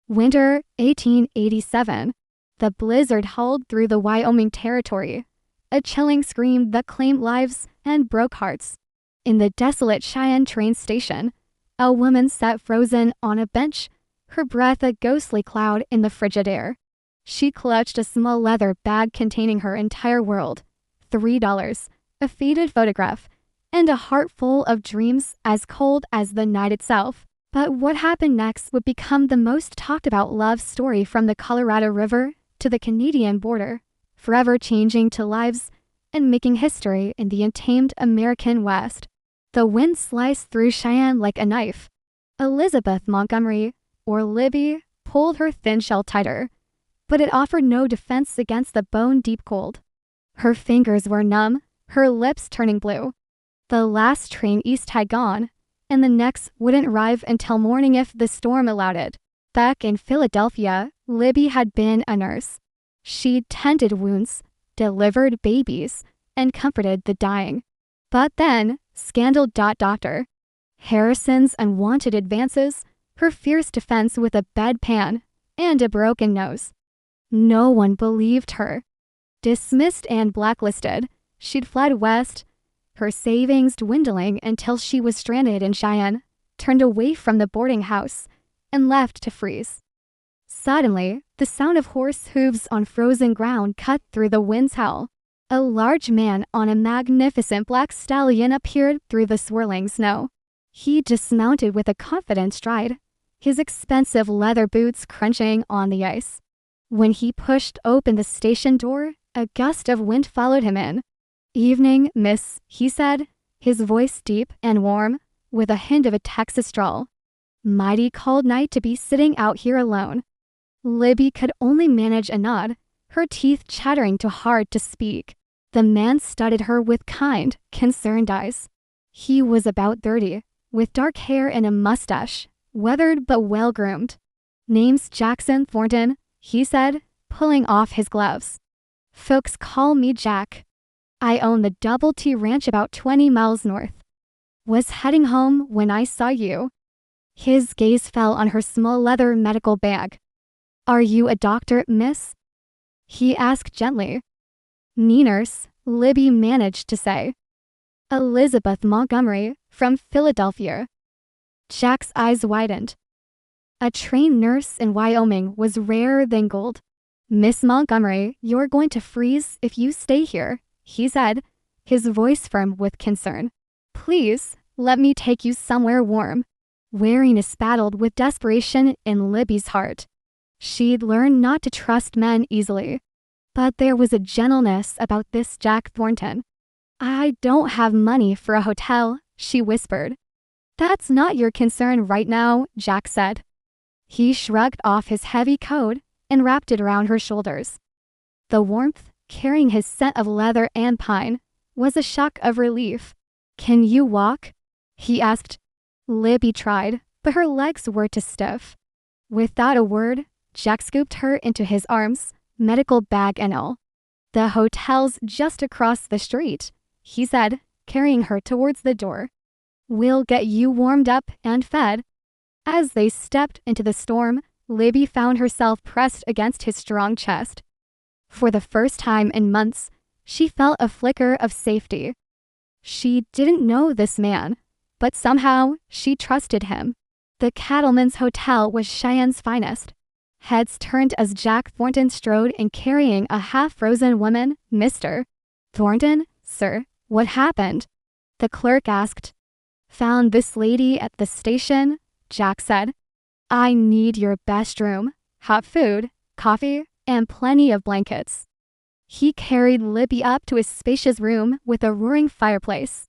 Winter 1887. The blizzard howled through the Wyoming Territory, a chilling scream that claimed lives and broke hearts. In the desolate Cheyenne train station, a woman sat frozen on a bench, her breath a ghostly cloud in the frigid air. She clutched a small leather bag containing her entire world, $3, a faded photograph, and a heart full of dreams as cold as the night itself. But what happened next would become the most talked about love story from the Colorado River to the Canadian border, forever changing to lives and making history in the untamed American West. The wind sliced through Cheyenne like a knife. Elizabeth Montgomery, or Libby, pulled her thin shell tighter, but it offered no defense against the bone-deep cold. Her fingers were numb, her lips turning blue. The last train east had gone, and the next wouldn't arrive until morning if the storm allowed it. Back in Philadelphia, Libby had been a nurse. She'd tended wounds, delivered babies, and comforted the dying. But then, scandal. Dr. Harrison's unwanted advances, her fierce defense with a bedpan, and a broken nose. No one believed her. Dismissed and blacklisted, she'd fled west, her savings dwindling until she was stranded in Cheyenne, turned away from the boarding house, and left to freeze. Suddenly, the sound of horse hooves on frozen ground cut through the wind's howl. A large man on a magnificent black stallion appeared through the swirling snow. He dismounted with a confident stride, his expensive leather boots crunching on the ice. When he pushed open the station door, a gust of wind followed him in. "Evening, miss," he said, his voice deep and warm, with a hint of a Texas drawl. "Mighty cold night to be sitting out here alone." Libby could only manage a nod, her teeth chattering too hard to speak. The man studied her with kind, concerned eyes. He was about 30, with dark hair and a mustache, weathered but well-groomed. "Name's Jack Thornton," he said, pulling off his gloves. "Folks call me Jack. I own the Double T Ranch about 20 miles north. Was heading home when I saw you." His gaze fell on her small leather medical bag. "Are you a doctor, miss?" he asked gently. "Nee nurse," Libby managed to say. "Elizabeth Montgomery, from Philadelphia." Jack's eyes widened. A trained nurse in Wyoming was rarer than gold. "Miss Montgomery, you're going to freeze if you stay here," he said, his voice firm with concern. "Please, let me take you somewhere warm." Weariness battled with desperation in Libby's heart. She'd learned not to trust men easily. But there was a gentleness about this Jack Thornton. "I don't have money for a hotel," she whispered. "That's not your concern right now," Jack said. He shrugged off his heavy coat and wrapped it around her shoulders. The warmth, carrying his scent of leather and pine, was a shock of relief. "Can you walk?" he asked. Libby tried, but her legs were too stiff. Without a word, Jack scooped her into his arms, medical bag and all. "The hotel's just across the street," he said, carrying her towards the door. "We'll get you warmed up and fed." As they stepped into the storm, Libby found herself pressed against his strong chest. For the first time in months, she felt a flicker of safety. She didn't know this man, but somehow she trusted him. The Cattleman's Hotel was Cheyenne's finest. Heads turned as Jack Thornton strode in carrying a half-frozen woman, "Mr. Thornton, sir, what happened?" the clerk asked. "Found this lady at the station," Jack said. "I need your best room, hot food, coffee, and plenty of blankets." He carried Libby up to his spacious room with a roaring fireplace.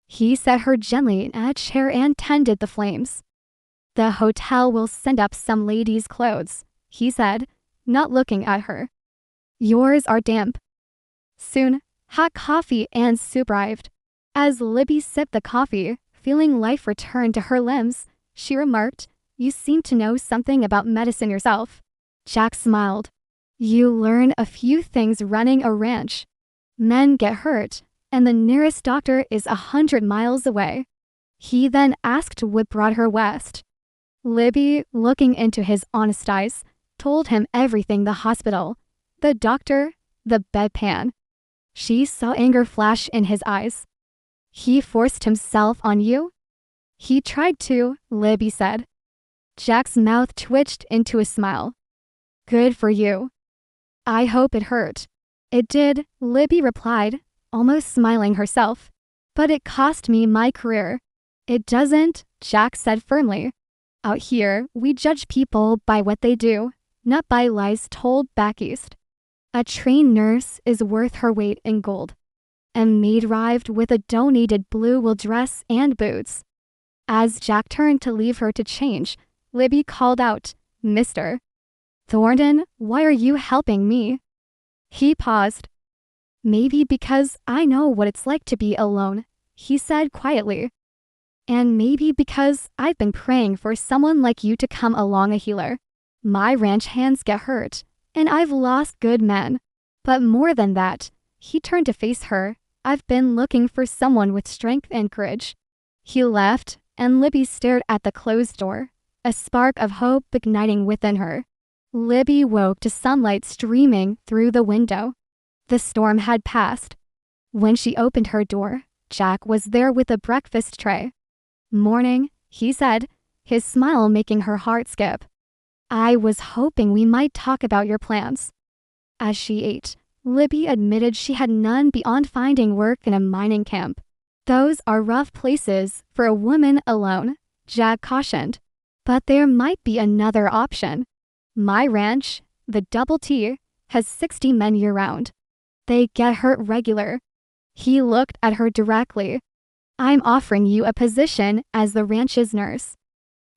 He set her gently in a chair and tended the flames. "The hotel will send up some lady's clothes," he said, not looking at her. "Yours are damp." Soon, hot coffee and soup arrived. As Libby sipped the coffee, feeling life return to her limbs, she remarked, "You seem to know something about medicine yourself." Jack smiled. "You learn a few things running a ranch. Men get hurt, and the nearest doctor is 100 miles away." He then asked what brought her west. Libby, looking into his honest eyes, told him everything: the hospital, the doctor, the bedpan. She saw anger flash in his eyes. He forced himself on you? He tried to, Libby said. Jack's mouth twitched into a smile. Good for you. I hope it hurt. It did, Libby replied, almost smiling herself. But it cost me my career. It doesn't, Jack said firmly. Out here, we judge people by what they do, not by lies told back east. A trained nurse is worth her weight in gold. A maid arrived with a donated blue wool dress and boots. As Jack turned to leave her to change, Libby called out, Mr. Thornton, why are you helping me? He paused. Maybe because I know what it's like to be alone, he said quietly. And maybe because I've been praying for someone like you to come along, a healer. My ranch hands get hurt, and I've lost good men. But more than that, he turned to face her, I've been looking for someone with strength and courage. He left, and Libby stared at the closed door, a spark of hope igniting within her. Libby woke to sunlight streaming through the window. The storm had passed. When she opened her door, Jack was there with a breakfast tray. Morning, he said, his smile making her heart skip. I was hoping we might talk about your plans. As she ate, Libby admitted she had none beyond finding work in a mining camp. Those are rough places for a woman alone, Jack cautioned. But there might be another option. My ranch, the Double T, has 60 men year-round. They get hurt regular. He looked at her directly. I'm offering you a position as the ranch's nurse.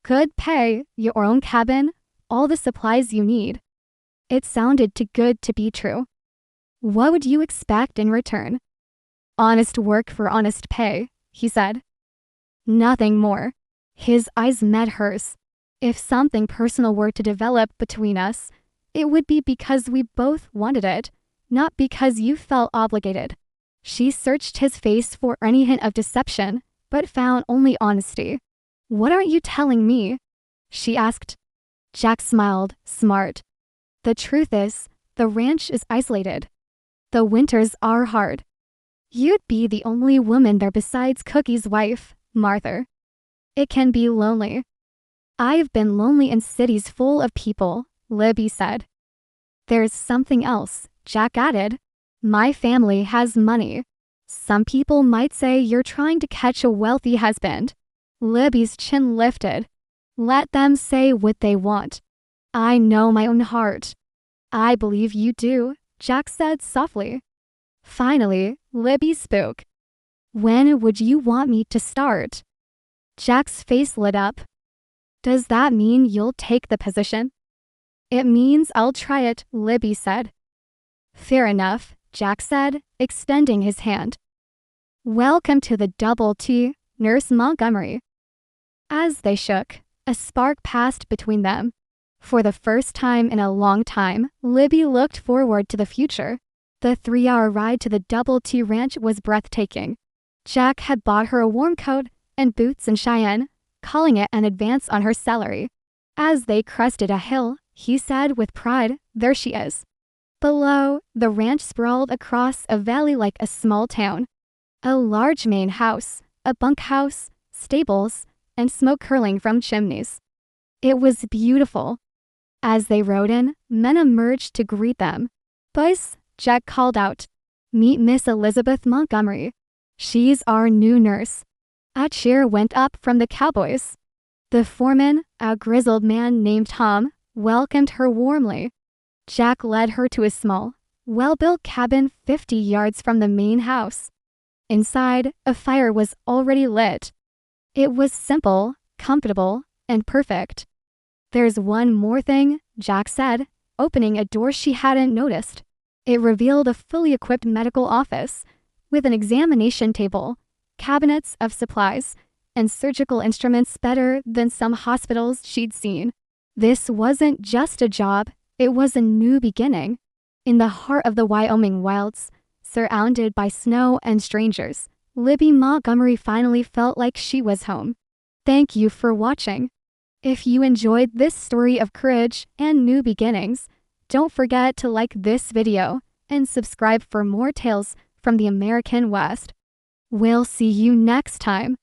Good pay, your own cabin, all the supplies you need. It sounded too good to be true. What would you expect in return? Honest work for honest pay, he said. Nothing more. His eyes met hers. If something personal were to develop between us, it would be because we both wanted it, not because you felt obligated. She searched his face for any hint of deception, but found only honesty. What aren't you telling me? She asked. Jack smiled, smart. The truth is, the ranch is isolated. The winters are hard. You'd be the only woman there besides Cookie's wife, Martha. It can be lonely. I've been lonely in cities full of people, Libby said. There's something else, Jack added. My family has money. Some people might say you're trying to catch a wealthy husband. Libby's chin lifted. Let them say what they want. I know my own heart. I believe you do, Jack said softly. Finally, Libby spoke. When would you want me to start? Jack's face lit up. Does that mean you'll take the position? It means I'll try it, Libby said. Fair enough, Jack said, extending his hand. Welcome to the Double T, Nurse Montgomery. As they shook, a spark passed between them. For the first time in a long time, Libby looked forward to the future. The 3-hour ride to the Double T ranch was breathtaking. Jack had bought her a warm coat and boots in Cheyenne, calling it an advance on her salary. As they crested a hill, he said with pride, there she is. Below, the ranch sprawled across a valley like a small town. A large main house, a bunkhouse, stables, and smoke curling from chimneys. It was beautiful. As they rode in, men emerged to greet them. Boys, Jack called out. Meet Miss Elizabeth Montgomery. She's our new nurse. A cheer went up from the cowboys. The foreman, a grizzled man named Tom, welcomed her warmly. Jack led her to a small, well-built cabin 50 yards from the main house. Inside, a fire was already lit. It was simple, comfortable, and perfect. There's one more thing, Jack said, opening a door she hadn't noticed. It revealed a fully equipped medical office, with an examination table, cabinets of supplies, and surgical instruments better than some hospitals she'd seen. This wasn't just a job, it was a new beginning. In the heart of the Wyoming wilds, surrounded by snow and strangers, Libby Montgomery finally felt like she was home. Thank you for watching. If you enjoyed this story of courage and new beginnings, don't forget to like this video and subscribe for more tales from the American West. We'll see you next time.